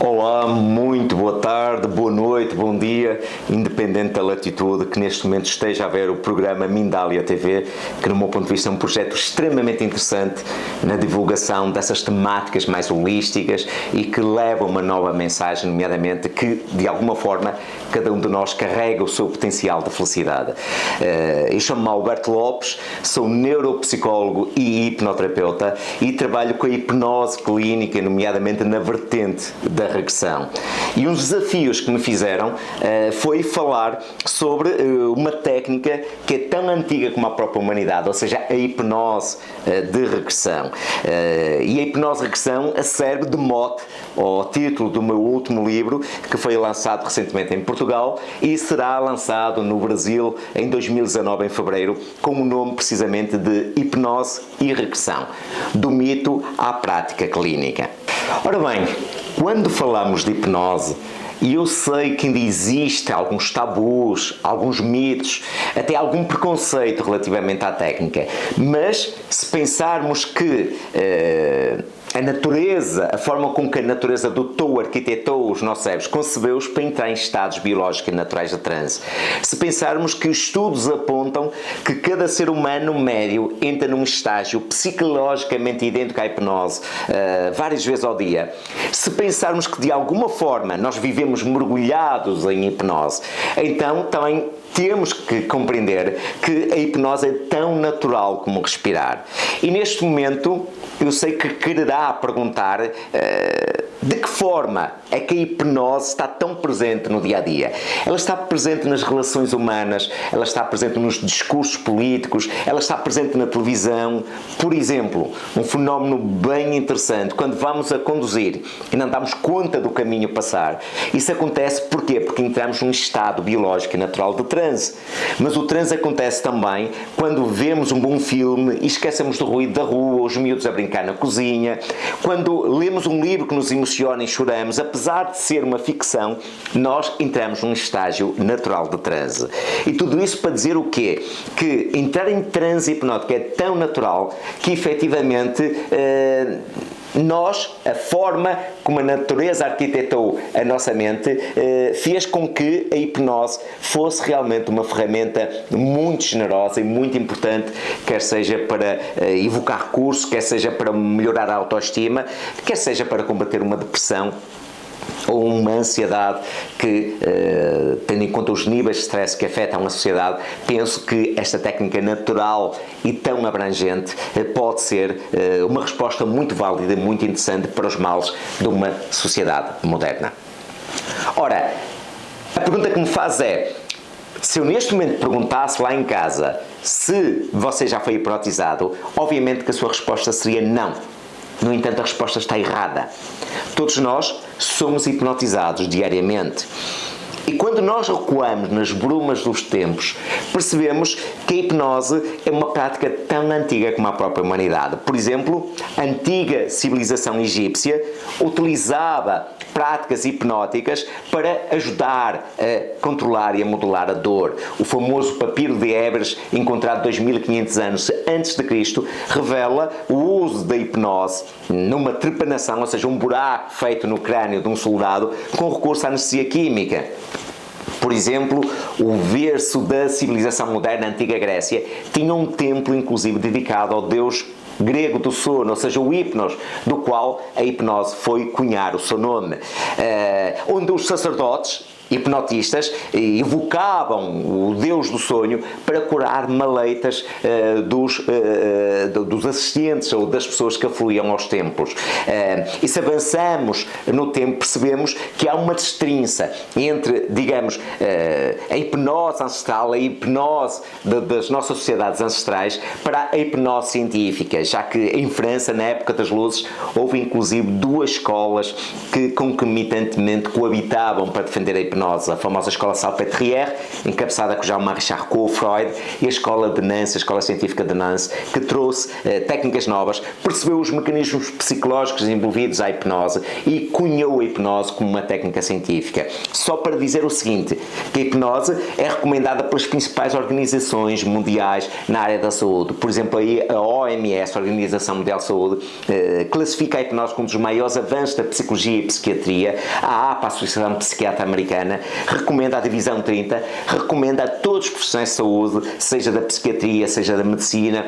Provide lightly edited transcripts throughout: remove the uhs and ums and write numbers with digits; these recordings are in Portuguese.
Olá, muito boa tarde, boa noite, bom dia, independente da latitude que neste momento esteja a ver o programa Mindália TV, que no meu ponto de vista é um projeto extremamente interessante na divulgação dessas temáticas mais holísticas e que leva uma nova mensagem, nomeadamente que, de alguma forma, cada um de nós carrega o seu potencial de felicidade. Eu chamo-me Alberto Lopes, sou neuropsicólogo e hipnoterapeuta e trabalho com a hipnose clínica, nomeadamente na vertente da regressão. E uns desafios que me fizeram foi falar sobre uma técnica que é tão antiga como a própria humanidade, ou seja, a hipnose de regressão. E a hipnose de regressão serve de mote ao título do meu último livro, que foi lançado recentemente em Portugal e será lançado no Brasil em 2019, em fevereiro, com o nome precisamente de Hipnose e Regressão, do mito à prática clínica. Ora bem, quando falamos de hipnose, e eu sei que ainda existe alguns tabus, alguns mitos, até algum preconceito relativamente à técnica, mas se pensarmos que a natureza, a forma como que a natureza dotou, arquitetou os nossos cérebros, concebeu-os para entrar em estados biológicos e naturais de transe. Se pensarmos que estudos apontam que cada ser humano médio entra num estágio psicologicamente idêntico à hipnose várias vezes ao dia, se pensarmos que de alguma forma nós vivemos mergulhados em hipnose, então também temos que compreender que a hipnose é tão natural como respirar. E neste momento eu sei que quererá perguntar de que forma é que a hipnose está tão presente no dia-a-dia. Ela está presente nas relações humanas, ela está presente nos discursos políticos, ela está presente na televisão. Por exemplo, um fenómeno bem interessante, quando vamos a conduzir e não damos conta do caminho a passar. Isso acontece porquê? Porque entramos num estado biológico e natural de transe. Mas o transe acontece também quando vemos um bom filme e esquecemos do ruído da rua, os miúdos a brincar na cozinha, quando lemos um livro que nos emociona e choramos, apesar de ser uma ficção, nós entramos num estágio natural de transe. E tudo isso para dizer o quê? Que entrar em transe hipnótico é tão natural que efetivamente nós, a forma como a natureza arquitetou a nossa mente, fez com que a hipnose fosse realmente uma ferramenta muito generosa e muito importante, quer seja para evocar recursos, quer seja para melhorar a autoestima, quer seja para combater uma depressão ou uma ansiedade que, tendo em conta os níveis de stress que afetam a sociedade, penso que esta técnica natural e tão abrangente pode ser uma resposta muito válida e muito interessante para os males de uma sociedade moderna. Ora, a pergunta que me faz é: se eu neste momento perguntasse lá em casa se você já foi hipnotizado, obviamente que a sua resposta seria não. No entanto, a resposta está errada. Todos nós somos hipnotizados diariamente. E quando nós recuamos nas brumas dos tempos, percebemos que a hipnose é uma prática tão antiga como a própria humanidade. Por exemplo, a antiga civilização egípcia utilizava práticas hipnóticas para ajudar a controlar e a modular a dor. O famoso papiro de Ébres, encontrado 2500 anos antes de Cristo, revela o uso da hipnose numa trepanação, ou seja, um buraco feito no crânio de um soldado com recurso à anestesia química. Por exemplo, o berço da civilização moderna, a antiga Grécia, tinha um templo inclusive dedicado ao deus grego do sono, ou seja, o hipnos, do qual a hipnose foi cunhar o seu nome, onde os sacerdotes hipnotistas evocavam o deus do sonho para curar maleitas dos assistentes ou das pessoas que afluíam aos templos. E se avançamos no tempo, percebemos que há uma destrinça entre, digamos, a hipnose ancestral, a hipnose das nossas sociedades ancestrais para a hipnose científica, já que em França, na época das luzes, houve inclusive duas escolas que concomitantemente coabitavam para defender a hipnose hipnose, a famosa escola Salpêtrière, encabeçada por Jean-Marie Charcot, Freud, e a escola de Nancy, a escola científica de Nancy, que trouxe técnicas novas, percebeu os mecanismos psicológicos envolvidos à hipnose e cunhou a hipnose como uma técnica científica. Só para dizer o seguinte, que a hipnose é recomendada pelas principais organizações mundiais na área da saúde. Por exemplo, aí a OMS, a Organização Mundial de Saúde, classifica a hipnose como um dos maiores avanços da psicologia e psiquiatria. A APA, a Associação Psiquiatra Americana, recomenda a Divisão 30, recomenda a todos os profissionais de saúde, seja da psiquiatria, seja da medicina,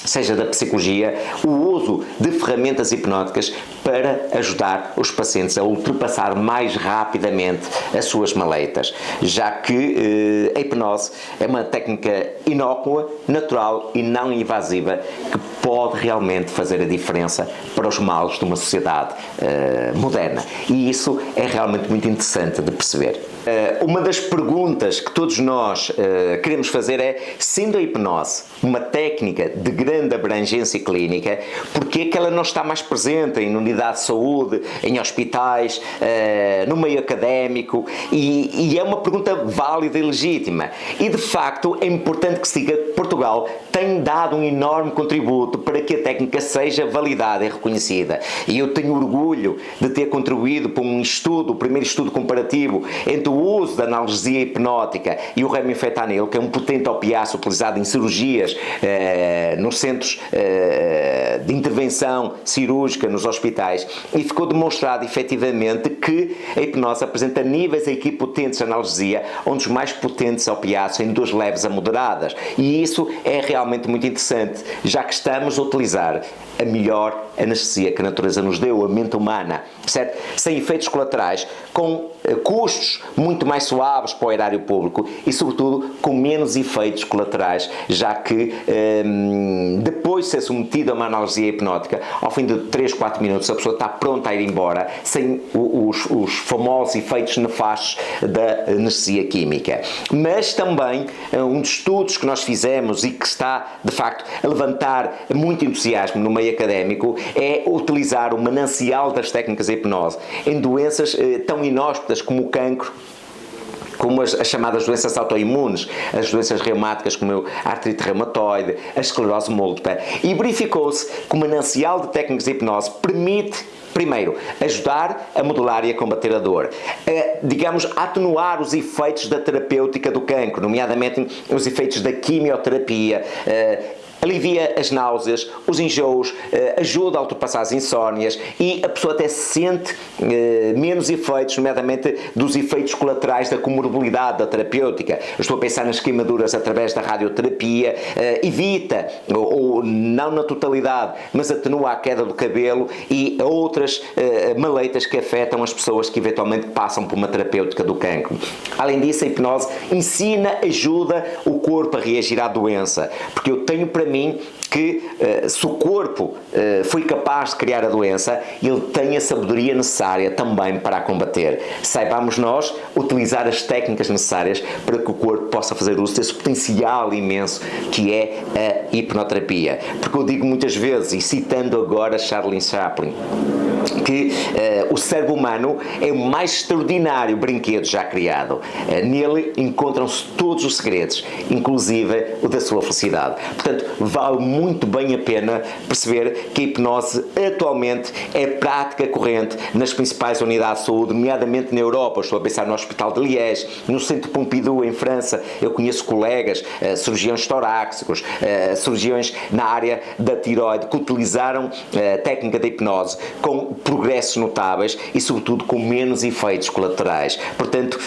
seja da psicologia, o uso de ferramentas hipnóticas para ajudar os pacientes a ultrapassar mais rapidamente as suas maleitas, já que a hipnose é uma técnica inócua, natural e não invasiva que pode realmente fazer a diferença para os males de uma sociedade moderna. E isso é realmente muito interessante de perceber. Uma das perguntas que todos nós queremos fazer é, sendo a hipnose uma técnica de grande abrangência clínica, porque é que ela não está mais presente em unidades de saúde, em hospitais, no meio académico? E é uma pergunta válida e legítima. E de facto é importante que se diga que Portugal tem dado um enorme contributo para que a técnica seja validada e reconhecida. E eu tenho orgulho de ter contribuído para um estudo, o primeiro estudo comparativo entre o uso da analgesia hipnótica e o remifentanil, que é um potente opiáceo utilizado em cirurgias nos centros de intervenção cirúrgica nos hospitais, e ficou demonstrado efetivamente que a hipnose apresenta níveis equipotentes de analgesia, onde os mais potentes opiáceos em doses leves a moderadas, e isso é realmente muito interessante, já que estamos a utilizar a melhor anestesia que a natureza nos deu, a mente humana, certo? Sem efeitos colaterais, com custos muito mais suaves para o erário público e, sobretudo, com menos efeitos colaterais, já que depois de ser submetido a uma analgesia hipnótica, ao fim de 3, 4 minutos a pessoa está pronta a ir embora, sem os famosos efeitos nefastos da anestesia química. Mas também um dos estudos que nós fizemos e que está, de facto, a levantar muito entusiasmo no meio académico é utilizar o manancial das técnicas de hipnose em doenças tão inóspitas como o cancro, como as chamadas doenças autoimunes, as doenças reumáticas como a artrite reumatoide, a esclerose múltipla, e verificou-se que o manancial de técnicas de hipnose permite, primeiro, ajudar a modular e a combater a dor, digamos, atenuar os efeitos da terapêutica do cancro, nomeadamente os efeitos da quimioterapia, alivia as náuseas, os enjoos, ajuda a ultrapassar as insónias e a pessoa até sente menos efeitos, nomeadamente dos efeitos colaterais da comorbilidade da terapêutica. Eu estou a pensar nas queimaduras através da radioterapia, evita, ou não na totalidade, mas atenua a queda do cabelo e outras maleitas que afetam as pessoas que eventualmente passam por uma terapêutica do cancro. Além disso, a hipnose ensina, ajuda o corpo a reagir à doença, porque eu tenho para mim que se o corpo foi capaz de criar a doença, ele tem a sabedoria necessária também para a combater. Saibamos nós utilizar as técnicas necessárias para que o corpo possa fazer uso desse potencial imenso que é a hipnoterapia. Porque eu digo muitas vezes, e citando agora Charlie Chaplin, que o cérebro humano é o mais extraordinário brinquedo já criado. Nele encontram-se todos os segredos, inclusive o da sua felicidade. Portanto, vale muito bem a pena perceber que a hipnose atualmente é prática corrente nas principais unidades de saúde, nomeadamente na Europa. Estou a pensar no Hospital de Liège, no Centro Pompidou em França. Eu conheço colegas, cirurgiões torácicos, cirurgiões na área da tiroide, que utilizaram a técnica da hipnose com progressos notáveis e, sobretudo, com menos efeitos colaterais. Portanto,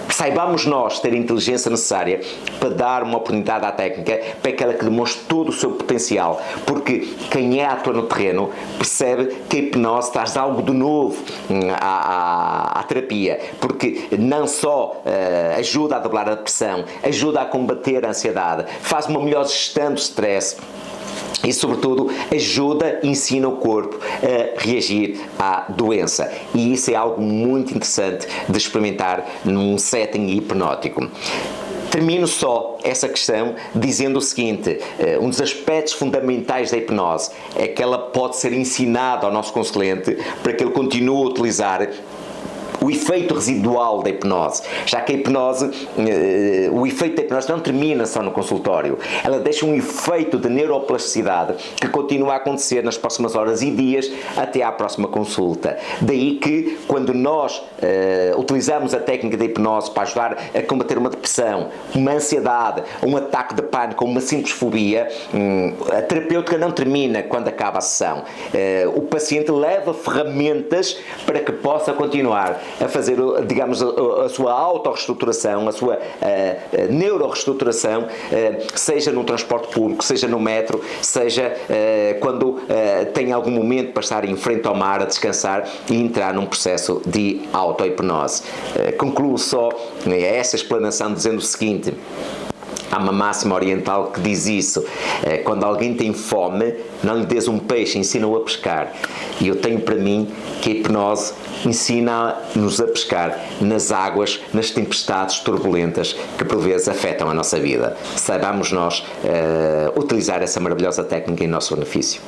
saibamos nós ter a inteligência necessária para dar uma oportunidade à técnica, para aquela que demonstre todo o seu potencial, porque quem atua no terreno percebe que a hipnose traz algo de novo à terapia, porque não só ajuda a dobrar a depressão, ajuda a combater a ansiedade, faz uma melhor gestão do stress, e, sobretudo, ajuda, ensina o corpo a reagir à doença. E isso é algo muito interessante de experimentar num setting hipnótico. Termino só essa questão dizendo o seguinte: um dos aspectos fundamentais da hipnose é que ela pode ser ensinada ao nosso consulente para que ele continue a utilizar o efeito residual da hipnose, já que a hipnose, o efeito da hipnose não termina só no consultório, ela deixa um efeito de neuroplasticidade que continua a acontecer nas próximas horas e dias até à próxima consulta. Daí que, quando nós utilizamos a técnica da hipnose para ajudar a combater uma depressão, uma ansiedade, um ataque de pânico, uma simples fobia, a terapêutica não termina quando acaba a sessão. O paciente leva ferramentas para que possa continuar a fazer, digamos, a sua autorreestruturação, a sua neuroreestruturação, seja no transporte público, seja no metro, seja quando tem algum momento para estar em frente ao mar a descansar e entrar num processo de auto-hipnose. Concluo só essa explanação dizendo o seguinte: há uma máxima oriental que diz isso: quando alguém tem fome, não lhe des um peixe, ensina-o a pescar. E eu tenho para mim que a hipnose ensina-nos a pescar nas águas, nas tempestades turbulentas que por vezes afetam a nossa vida. Saibamos nós utilizar essa maravilhosa técnica em nosso benefício.